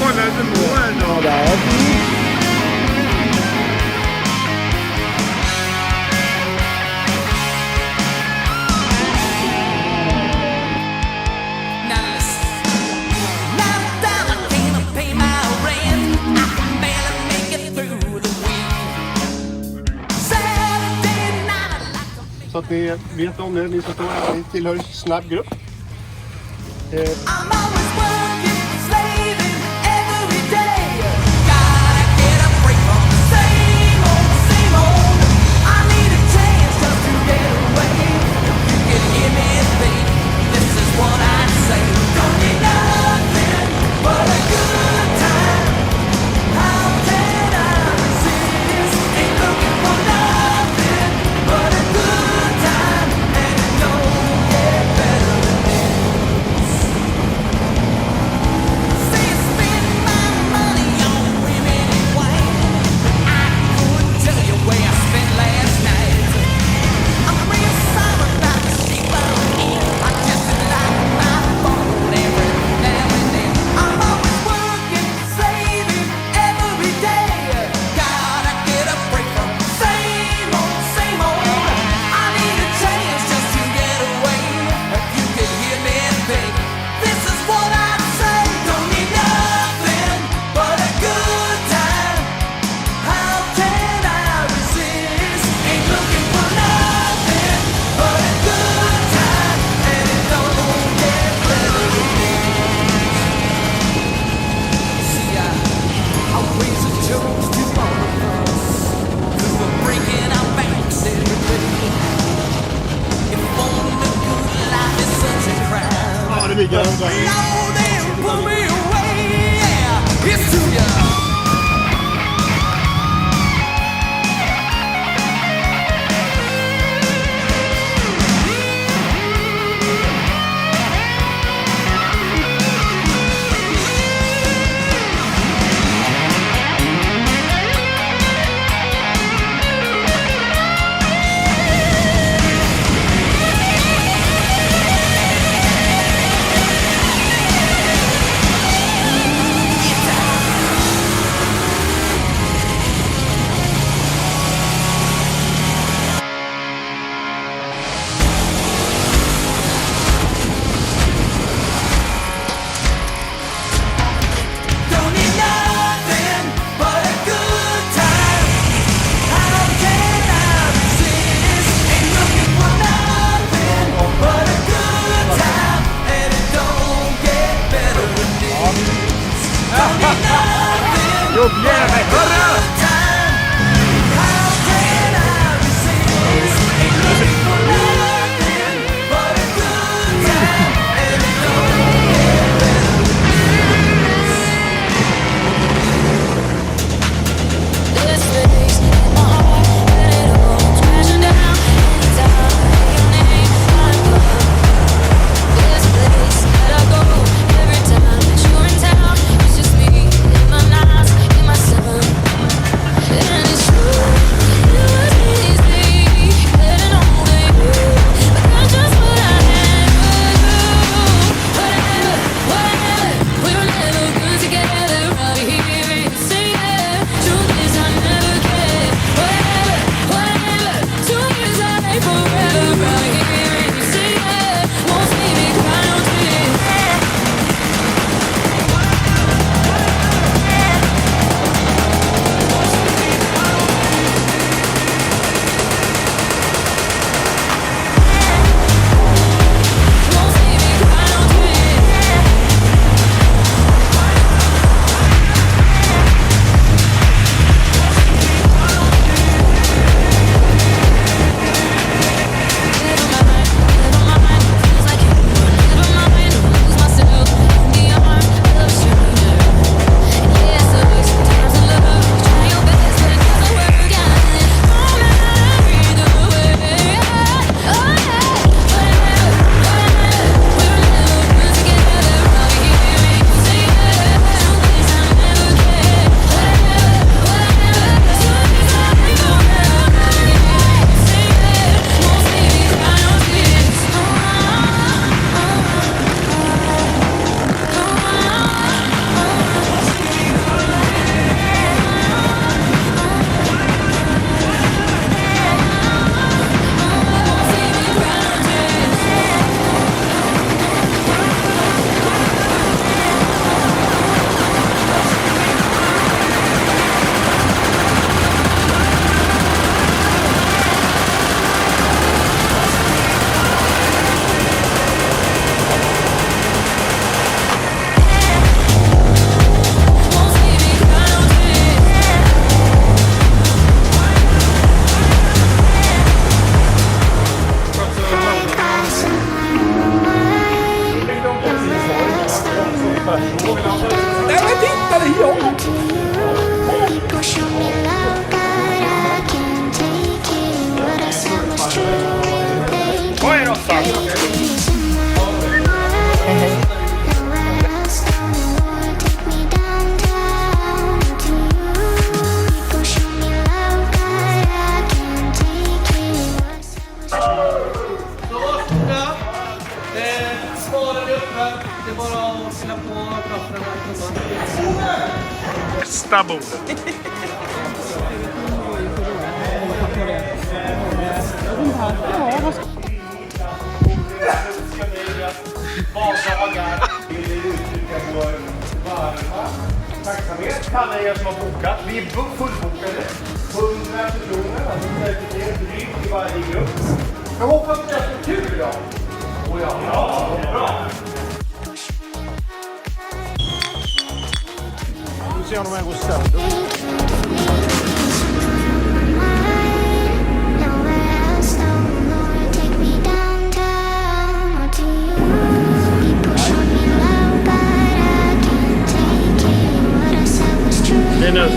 månad till månad. Ja, det är fint. Så att ni vet om det, ni som står här, ni tillhör snabb grupp. Nej men titta, det är jag! Vad är det någonstans? Sparen är uppe. Det är bara att fylla på kaffen här. Bästa bordet. Tacksamhet till alla er som har bokat. Vi är fullbokade. 100 personer, alltså säkert drygt i varje grupp. Jag hoppas att det är kul idag. Och ja, bra. Nu ser jag om jag går sönder. Linus.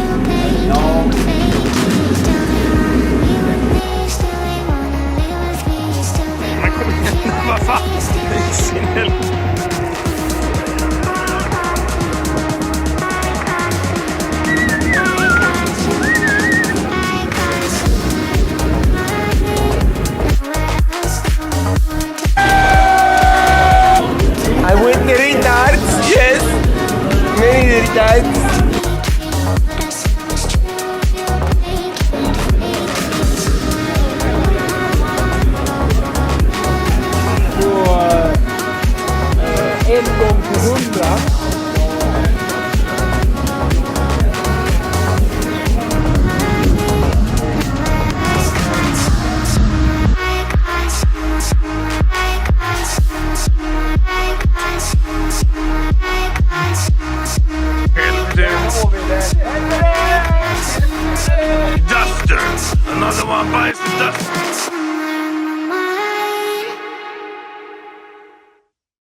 Ja. Men kom igen, vad fan? Snäll. I went to retards, yes. Many retards. En gång på 100. Duster! Another one bites the dust!